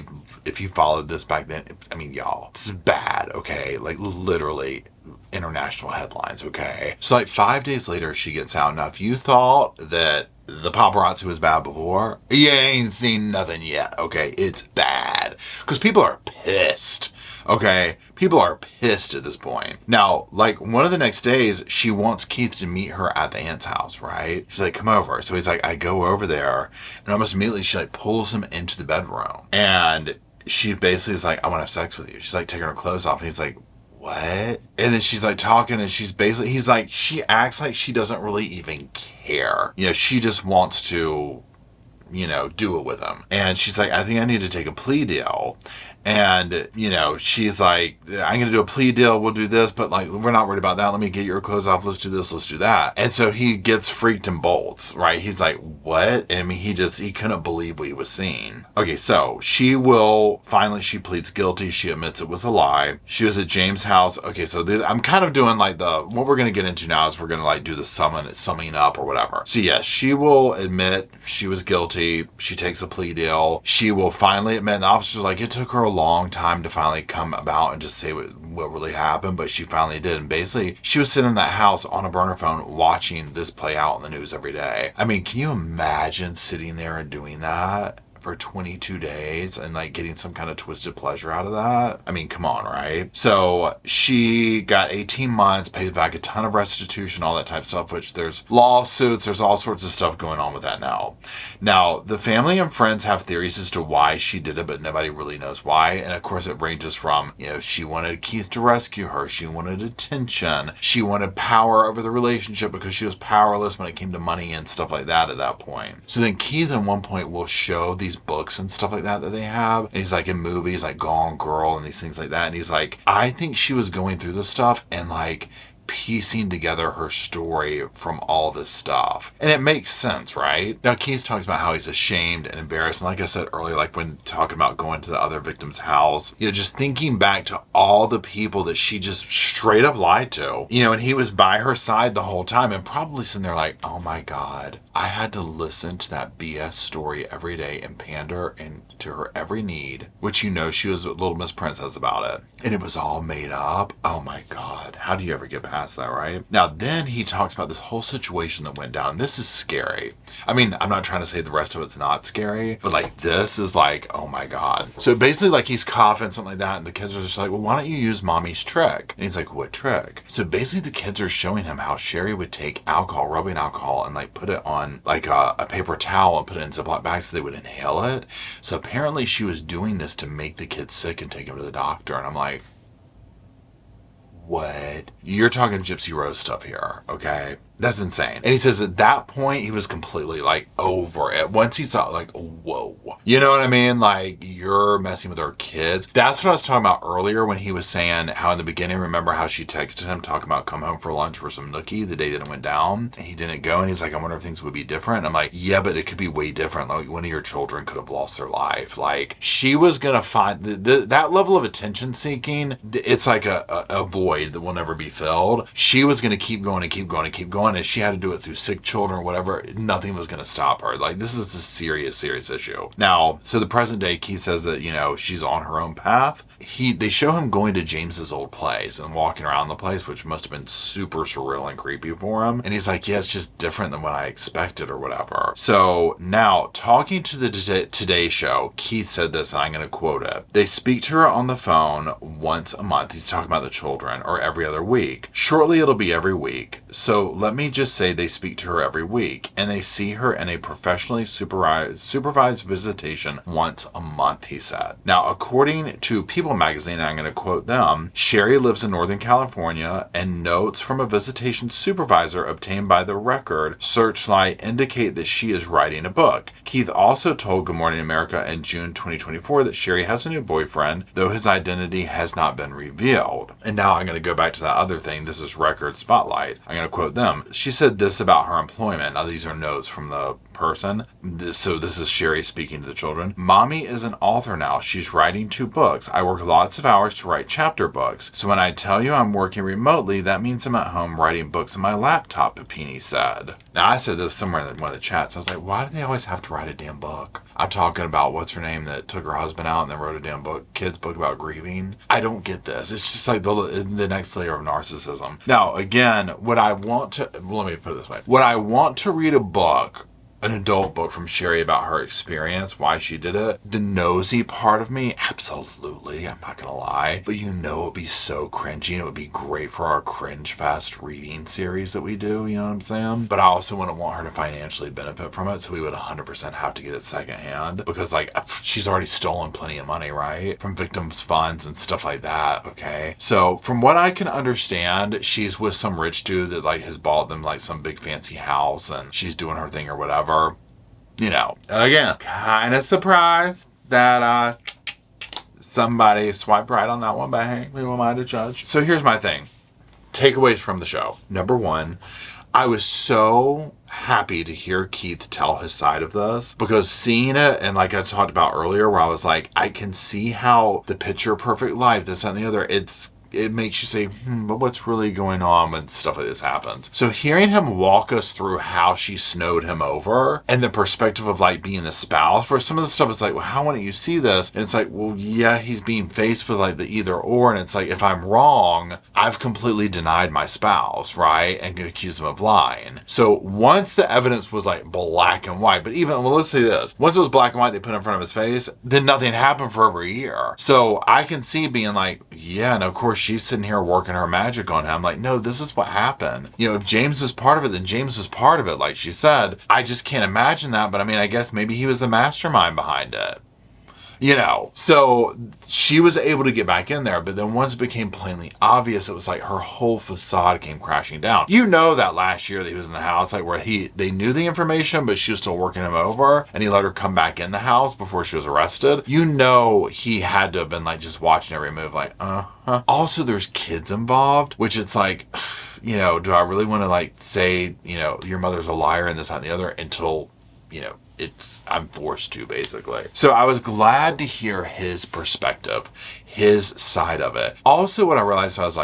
you followed this back then, I mean, y'all, it's bad, okay? Like, literally international headlines, okay? So, like, 5 days later, she gets out. Now, if you thought that the paparazzi was bad before, you ain't seen nothing yet, okay? It's bad. Because people are pissed, okay? People are pissed at this point. Now, like, one of the next days, she wants Keith to meet her at the aunt's house, right? She's like, come over. So he's like, I go over there, and almost immediately she, like, pulls him into the bedroom. And she basically is like, I want to have sex with you. She's, like, taking her clothes off, and he's like, what? And then she's like talking, and he's like, she acts like she doesn't really even care. You know, she just wants to, you know, do it with him. And she's like, I think I need to take a plea deal. And, you know, she's like, I'm going to do a plea deal. We'll do this, but like, we're not worried about that. Let me get your clothes off. Let's do this. Let's do that. And so he gets freaked and bolts, right? He's like, what? And I mean, he couldn't believe what he was seeing. Okay. So she pleads guilty. She admits it was a lie. She was at James' house. Okay. So I'm kind of doing like what we're going to get into now is we're going to like do the summing up or whatever. So yes, she will admit she was guilty. She takes a plea deal. She will finally admit, and the officer's like, it took her a long time to finally come about and just say what really happened, but she finally did. And basically, she was sitting in that house on a burner phone watching this play out in the news every day. I mean, can you imagine sitting there and doing that for 22 days and like getting some kind of twisted pleasure out of that? I mean, come on, right? So she got 18 months, paid back a ton of restitution, all that type of stuff, which there's lawsuits, there's all sorts of stuff going on with that now. Now, the family and friends have theories as to why she did it, but nobody really knows why. And of course, it ranges from, you know, she wanted Keith to rescue her. She wanted attention. She wanted power over the relationship because she was powerless when it came to money and stuff like that at that point. So then Keith at one point will show these books and stuff like that they have, and he's like in movies like Gone Girl and these things like that, and he's like, I think she was going through this stuff and like piecing together her story from all this stuff. And it makes sense, right? Now, Keith talks about how he's ashamed and embarrassed. And like I said earlier, like when talking about going to the other victim's house, you know, just thinking back to all the people that she just straight up lied to, you know, and he was by her side the whole time and probably sitting there like, oh my God, I had to listen to that BS story every day and pander and to her every need, which, you know, she was a little Miss Princess about it. And it was all made up. Oh my God. How do you ever get past that, right? Now, then he talks about this whole situation that went down. This is scary. I mean, I'm not trying to say the rest of it's not scary, but like this is like, oh my God. So basically like he's coughing, something like that, and the kids are just like, well, why don't you use mommy's trick? And he's like, what trick? So basically the kids are showing him how Sherri would take alcohol, rubbing alcohol, and like put it on like a paper towel and put it in Ziploc bags so they would inhale it. So apparently she was doing this to make the kids sick and take them to the doctor. And I'm like, what? You're talking Gypsy Rose stuff here, okay? That's insane. And he says at that point, he was completely like over it. Once he saw like, whoa. You know what I mean? Like, you're messing with our kids. That's what I was talking about earlier when he was saying how in the beginning, remember how she texted him talking about come home for lunch for some nookie the day that it went down? And he didn't go. And he's like, I wonder if things would be different. And I'm like, yeah, but it could be way different. Like one of your children could have lost their life. Like she was going to find that level of attention seeking. It's like a void that will never be filled. She was going to keep going and keep going and keep going on, and she had to do it through sick children or whatever, nothing was going to stop her. Like, this is a serious issue. Now, so the present day, Keith says that, she's on her own path. They show him going to James's old place and walking around the place, which must have been super surreal and creepy for him. And he's like, yeah, it's just different than what I expected or whatever. So now, talking to the Today Show, Keith said this, and I'm going to quote it. They speak to her on the phone once a month. He's talking about the children, or every other week. Shortly, it'll be every week. So let me just say they speak to her every week, and they see her in a professionally supervised visitation once a month, he said. Now, according to People magazine, I'm going to quote them, Sherri lives in Northern California, and notes from a visitation supervisor obtained by the Record Searchlight indicate that she is writing a book. Keith also told Good Morning America in June 2024 that Sherri has a new boyfriend, though his identity has not been revealed. And now I'm going to go back to that other thing. This is Record Spotlight. I'm going to quote them. She said this about her employment. Now, these are notes from the person. So this is Sherri speaking to the children. Mommy is an author now. She's writing 2 books. I work lots of hours to write chapter books. So when I tell you I'm working remotely, that means I'm at home writing books on my laptop, Papini said. Now, I said this somewhere in one of the chats. I was like, why do they always have to write a damn book? I'm talking about what's her name that took her husband out and then wrote a damn kid's book about grieving. I don't get this. It's just like the next layer of narcissism. Now, again, let me put it this way. Would I want to read a book, an adult book from Sherri about her experience, why she did it? The nosy part of me, absolutely, I'm not gonna lie. But it would be so cringy, and it would be great for our cringe fest reading series that we do, you know what I'm saying? But I also wouldn't want her to financially benefit from it, so we would 100% have to get it secondhand, because she's already stolen plenty of money, right? From victims' funds and stuff like that, okay? So from what I can understand, she's with some rich dude that has bought them some big fancy house, and she's doing her thing or whatever. Again, kind of surprised that somebody swiped right on that one, but hey, who am I to judge? So here's my thing. Takeaways from the show. Number 1, I was so happy to hear Keith tell his side of this, because seeing it, and like I talked about earlier, where I was like, I can see how the picture perfect life, this and the other, it makes you say, but what's really going on when stuff like this happens? So hearing him walk us through how she snowed him over, and the perspective of being a spouse, where some of the stuff is well, how wouldn't you see this? And it's well, yeah, he's being faced with the either or, and it's if I'm wrong, I've completely denied my spouse, right? And could accuse him of lying. So once the evidence was black and white, but even, let's say this, once it was black and white, they put it in front of his face, then nothing happened for over a year. So I can see being yeah, and of course she's sitting here working her magic on him. No, this is what happened. If James is part of it, then James is part of it, like she said. I just can't imagine that, but I guess maybe he was the mastermind behind it. So she was able to get back in there, but then once it became plainly obvious, it was her whole facade came crashing down. That last year that he was in the house, where they knew the information, but she was still working him over, and he let her come back in the house before she was arrested. He had to have been just watching every move, Also, there's kids involved, which it's do I really want to say, your mother's a liar and this, that, and the other until, I'm forced to, basically. So I was glad to hear his perspective, his side of it. Also, what I realized, I was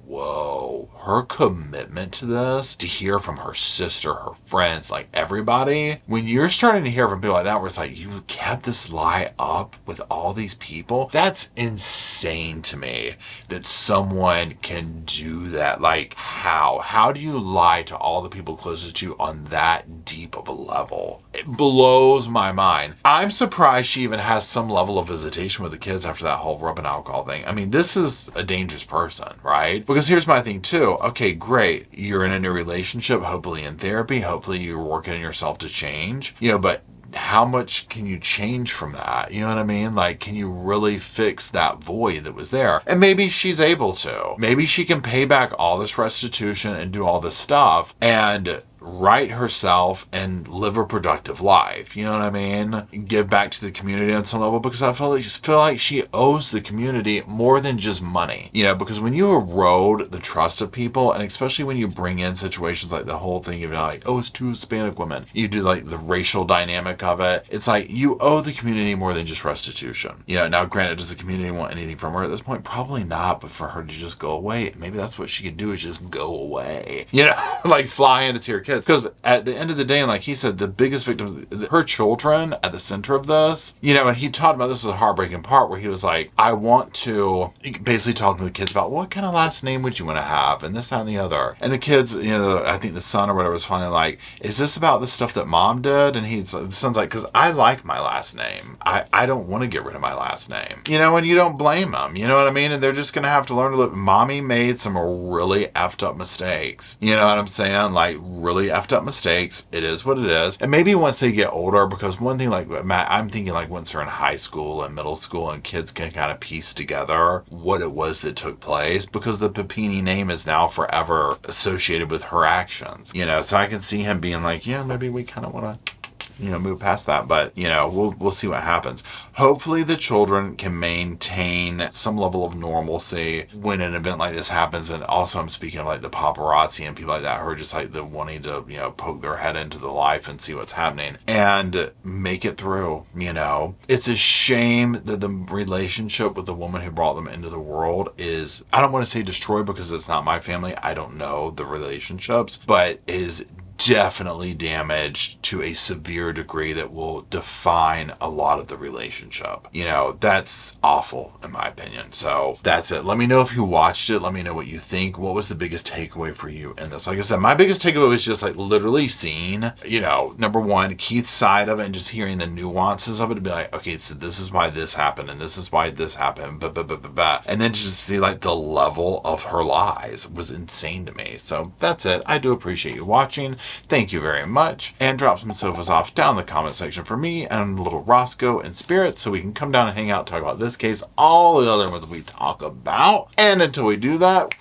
whoa, her commitment to this, to hear from her sister, her friends, everybody. When you're starting to hear from people like that, where it's you kept this lie up with all these people, that's insane to me that someone can do that. How do you lie to all the people closest to you on that deep of a level? It blows my mind. I'm surprised she even has some level of visitation with the kids after that whole rubbing alcohol thing. This is a dangerous person, right? Because here's my thing too. Okay, great. You're in a new relationship, hopefully in therapy, hopefully you're working on yourself to change, but how much can you change from that? You know what I mean? Can you really fix that void that was there? And maybe she's able to. Maybe she can pay back all this restitution and do all this stuff and right herself and live a productive life. You know what I mean? Give back to the community on some level, because I feel like she owes the community more than just money. You know, because when you erode the trust of people, and especially when you bring in situations like the whole thing of like, oh, it's two Hispanic women, you do like the racial dynamic of it. It's like you owe the community more than just restitution. You know, now granted, does the community want anything from her at this point? Probably not, but for her to just go away, maybe that's what she could do, is just go away. You know, like fly into to your kids. Because at the end of the day, and like he said, the biggest victim, her children at the center of this, you know, and he talked about, this is a heartbreaking part where he was like, I want to basically talk to the kids about what kind of last name would you want to have, and this, that, and the other. And the kids, you know, I think the son or whatever was finally like, is this about the stuff that mom did? And the son's like, because I like my last name. I don't want to get rid of my last name. You know, and you don't blame them. You know what I mean? And they're just going to have to learn to live. Mommy made some really effed up mistakes. You know what I'm saying? Like, really effed up mistakes. It is what it is. And maybe once they get older, because one thing, like Matt, I'm thinking like once they're in high school and middle school and kids can kind of piece together what it was that took place, because the Papini name is now forever associated with her actions. You know, so I can see him being like, yeah, maybe we kind of want to, you know, move past that. But, you know, we'll see what happens. Hopefully the children can maintain some level of normalcy when an event like this happens. And also I'm speaking of like the paparazzi and people like that who are just like the wanting to, you know, poke their head into the life and see what's happening and make it through. You know, it's a shame that the relationship with the woman who brought them into the world is, I don't want to say destroyed because it's not my family. I don't know the relationships, but is definitely damaged to a severe degree that will define a lot of the relationship. You know, that's awful in my opinion. So that's it. Let me know if you watched it. Let me know what you think. What was the biggest takeaway for you in this? Like I said, my biggest takeaway was just like literally seeing, you know, number one, Keith's side of it and just hearing the nuances of it to be like, okay, so this is why this happened and this is why this happened, and then just see like the level of her lies was insane to me. So that's it. I do appreciate you watching. Thank you very much, and drop some sofas off down in the comment section for me and little Roscoe and Spirit so we can come down and hang out, talk about this case, all the other ones we talk about. And until we do that,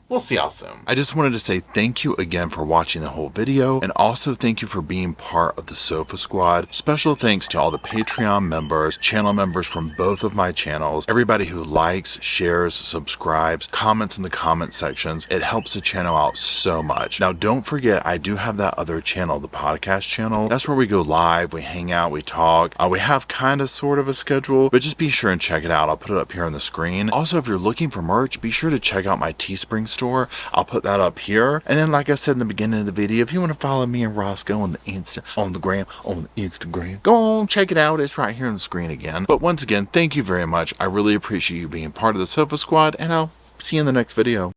we'll see y'all soon. I just wanted to say thank you again for watching the whole video, and also thank you for being part of the Sofa Squad. Special thanks to all the Patreon members, channel members from both of my channels, everybody who likes, shares, subscribes, comments in the comment sections. It helps the channel out so much. Now don't forget, I do have that other channel, the podcast channel. That's where we go live, we hang out, we talk. We have kind of sort of a schedule, but just be sure and check it out. I'll put it up here on the screen. Also, if you're looking for merch, be sure to check out my Teespring store. I'll put that up here. And then, like I said in the beginning of the video, if you want to follow me and Roscoe on the Instagram, go on, check it out. It's right here on the screen again. But once again, thank you very much. I really appreciate you being part of the Sofa Squad, and I'll see you in the next video.